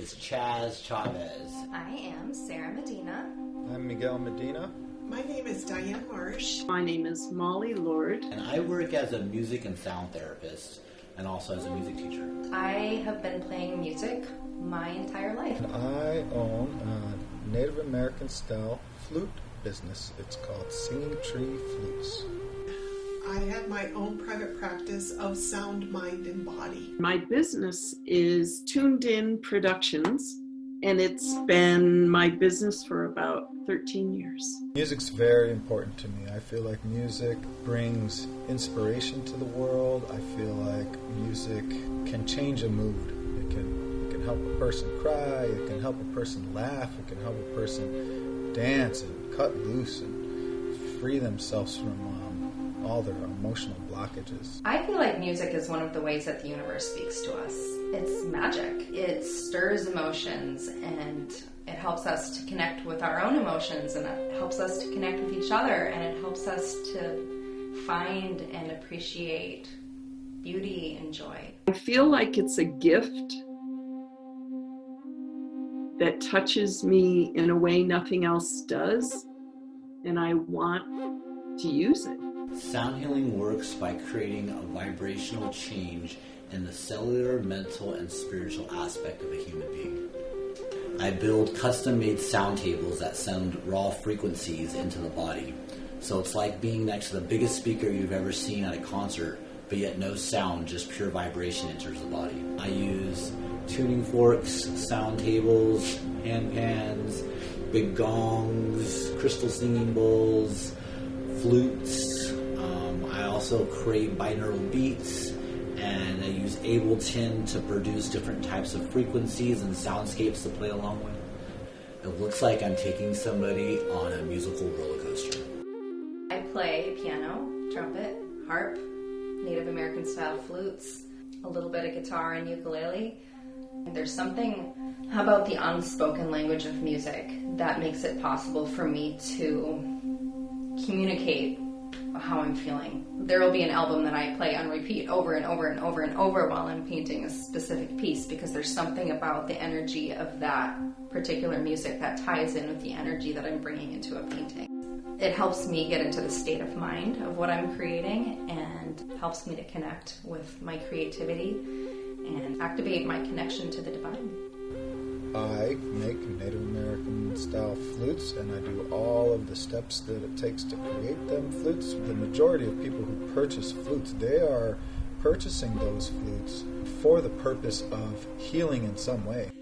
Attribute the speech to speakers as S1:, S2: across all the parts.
S1: is Chaz Chavez.
S2: I am Sarah Medina.
S3: I'm Miguel Medina.
S4: My name is Diane Marsch.
S5: My name is Molly Lord.
S1: And I work as a music and sound therapist and also as a music teacher.
S2: I have been playing music my entire life.
S3: And I own a Native American style flute business. It's called Singing Tree Flutes.
S4: I have my own private practice of sound, mind, and body.
S5: My business is Tuned In Productions, and it's been my business for about 13 years.
S3: Music's very important to me. I feel like music brings inspiration to the world. I feel like music can change a mood. It can help a person cry. It can help a person laugh. It can help a person dance and cut loose and free themselves from all their emotional blockages.
S2: I feel like music is one of the ways that the universe speaks to us. It's magic. It stirs emotions and it helps us to connect with our own emotions, and it helps us to connect with each other, and it helps us to find and appreciate beauty and joy.
S5: I feel like it's a gift that touches me in a way nothing else does, and I want to use it.
S1: Sound healing works by creating a vibrational change in the cellular, mental, and spiritual aspect of a human being. I build custom-made sound tables that send raw frequencies into the body. So it's like being next to the biggest speaker you've ever seen at a concert, but yet no sound, just pure vibration enters the body. I use tuning forks, sound tables, hand pans, big gongs, crystal singing bowls, flutes. I also create binaural beats, and I use Ableton to produce different types of frequencies and soundscapes to play along with. It looks like I'm taking somebody on a musical roller coaster.
S2: I play piano, trumpet, harp, Native American style flutes, a little bit of guitar and ukulele. There's something about the unspoken language of music that makes it possible for me to communicate how I'm feeling. There will be an album that I play on repeat over and over and over and over while I'm painting a specific piece, because there's something about the energy of that particular music that ties in with the energy that I'm bringing into a painting. It helps me get into the state of mind of what I'm creating and helps me to connect with my creativity and activate my connection to the divine.
S3: I make Native American style flutes, and I do all of the steps that it takes to create them flutes. The majority of people who purchase flutes, they are purchasing those flutes for the purpose of healing in some way.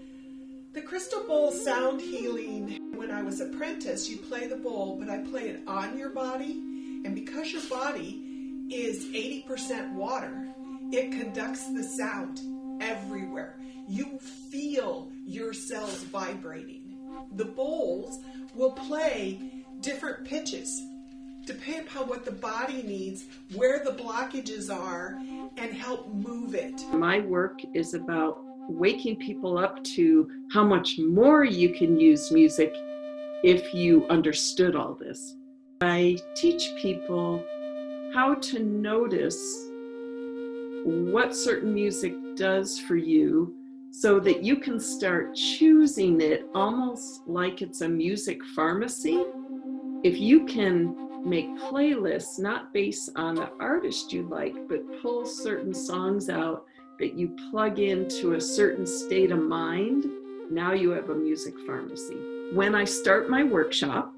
S4: The crystal bowl sound healing, when I was apprentice, you play the bowl, but I play it on your body, and because your body is 80% water, it conducts the sound everywhere. You feel your cells vibrating. The bowls will play different pitches depending upon what the body needs, where the blockages are, and help move it.
S5: My work is about waking people up to how much more you can use music if you understood all this. I teach people how to notice what certain music does for you so that you can start choosing it almost like it's a music pharmacy. If you can make playlists not based on the artist you like, but pull certain songs out that you plug into a certain state of mind, now you have a music pharmacy. When I start my workshop,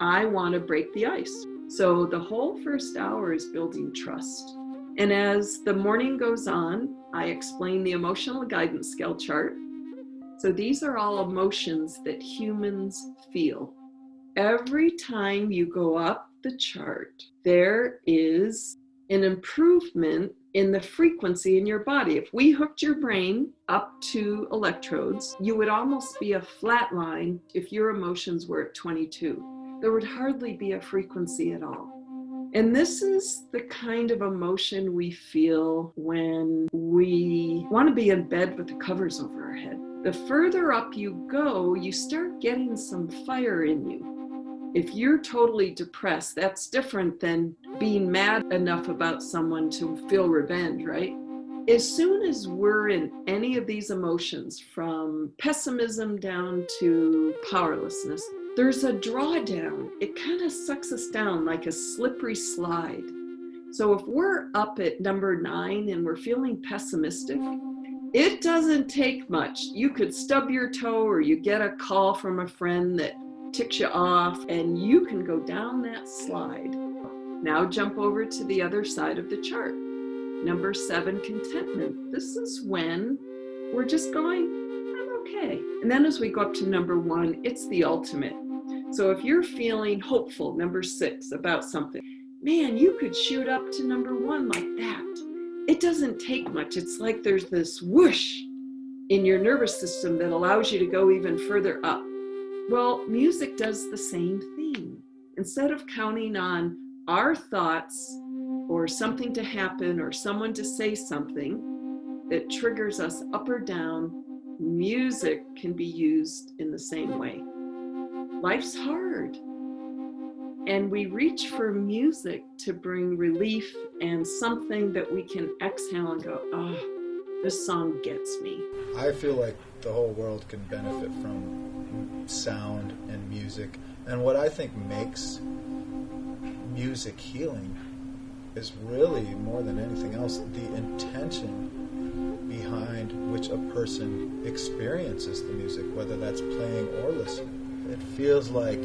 S5: I want to break the ice. So the whole first hour is building trust. And as the morning goes on, I explain the emotional guidance scale chart. So these are all emotions that humans feel. Every time you go up the chart, there is an improvement in the frequency in your body. If we hooked your brain up to electrodes, you would almost be a flat line if your emotions were at 22. There would hardly be a frequency at all. And this is the kind of emotion we feel when we want to be in bed with the covers over our head. The further up you go, you start getting some fire in you. If you're totally depressed, that's different than being mad enough about someone to feel revenge, right? As soon as we're in any of these emotions, from pessimism down to powerlessness, there's a drawdown. It kind of sucks us down like a slippery slide. So if we're up at number 9 and we're feeling pessimistic, it doesn't take much. You could stub your toe, or you get a call from a friend that ticks you off, and you can go down that slide. Now jump over to the other side of the chart. Number 7, contentment. This is when we're just going, I'm okay. And then as we go up to number 1, it's the ultimate. So if you're feeling hopeful, number 6, about something, man, you could shoot up to number 1 like that. It doesn't take much. It's like there's this whoosh in your nervous system that allows you to go even further up. Well, music does the same thing. Instead of counting on our thoughts or something to happen or someone to say something that triggers us up or down, music can be used in the same way. Life's hard, and we reach for music to bring relief and something that we can exhale and go, oh, this song gets me.
S3: I feel like the whole world can benefit from sound and music. And what I think makes music healing is really, more than anything else, the intention behind which a person experiences the music, whether that's playing or listening. It feels like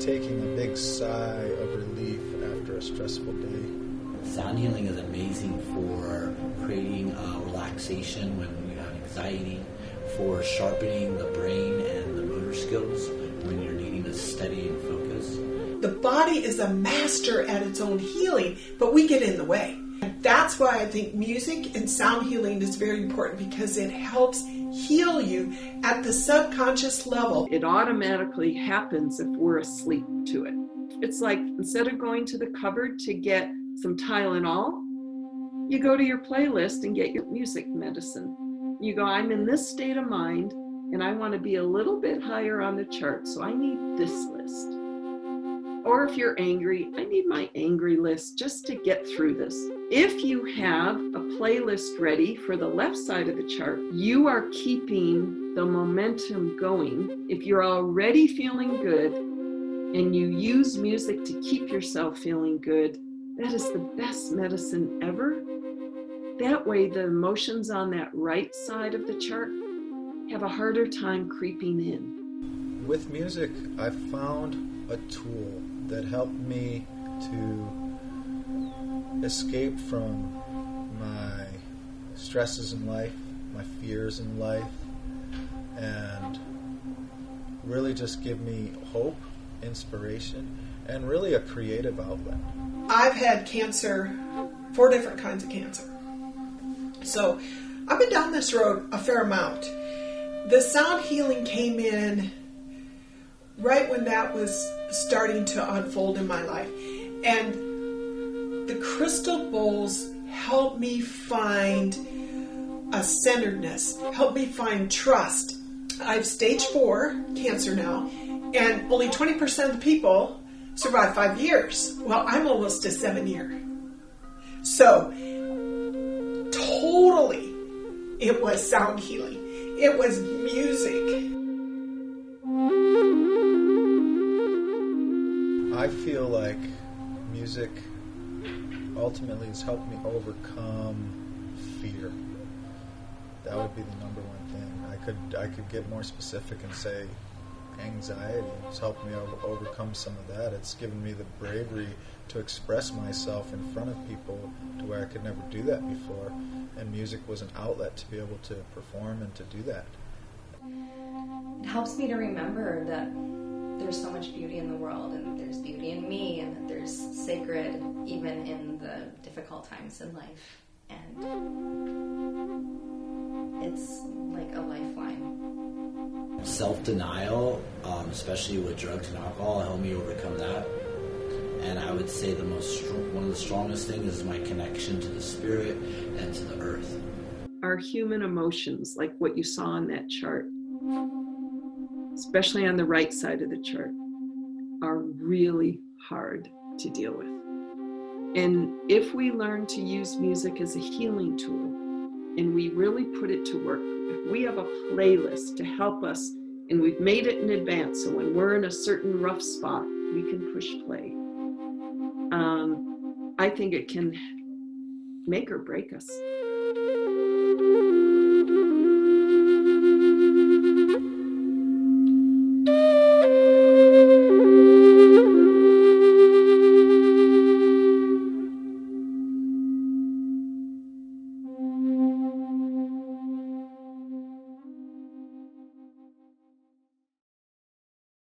S3: taking a big sigh of relief after a stressful day.
S1: Sound healing is amazing for creating relaxation when you have anxiety, for sharpening the brain and the motor skills when you're needing to study and focus.
S4: The body is a master at its own healing, but we get in the way. And that's why I think music and sound healing is very important, because it helps heal you at the subconscious level.
S5: It automatically happens if we're asleep to it. It's like, instead of going to the cupboard to get some Tylenol, you go to your playlist and get your music medicine. You go, I'm in this state of mind and I want to be a little bit higher on the chart, so I need this list. Or if you're angry, I need my angry list just to get through this. If you have a playlist ready for the left side of the chart, you are keeping the momentum going. If you're already feeling good and you use music to keep yourself feeling good, that is the best medicine ever. That way, the emotions on that right side of the chart have a harder time creeping in.
S3: With music, I found a tool that helped me to escape from my stresses in life, my fears in life, and really just give me hope, inspiration, and really a creative outlet.
S4: I've had cancer, 4 different kinds of cancer. So I've been down this road a fair amount. The sound healing came in right when that was starting to unfold in my life. And the crystal bowls helped me find a centeredness, helped me find trust. I have stage 4 cancer now, and only 20% of the people survive 5 years. Well, I'm almost to 7 years. So, totally, it was sound healing. It was music.
S3: I feel like music ultimately has helped me overcome fear. That would be the number one thing. I could get more specific and say anxiety has helped me overcome some of that. It's given me the bravery to express myself in front of people to where I could never do that before. And music was an outlet to be able to perform and to do that.
S2: It helps me to remember that there's so much beauty in the world, and there's beauty in me, and that there's sacred even in the difficult times in life. And it's like a lifeline.
S1: Self-denial, especially with drugs and alcohol, helped me overcome that. And I would say one of the strongest things is my connection to the spirit and to the earth.
S5: Our human emotions, like what you saw on that chart, especially on the right side of the chart, are really hard to deal with. And if we learn to use music as a healing tool, and we really put it to work, if we have a playlist to help us and we've made it in advance, so when we're in a certain rough spot, we can push play. I think it can make or break us.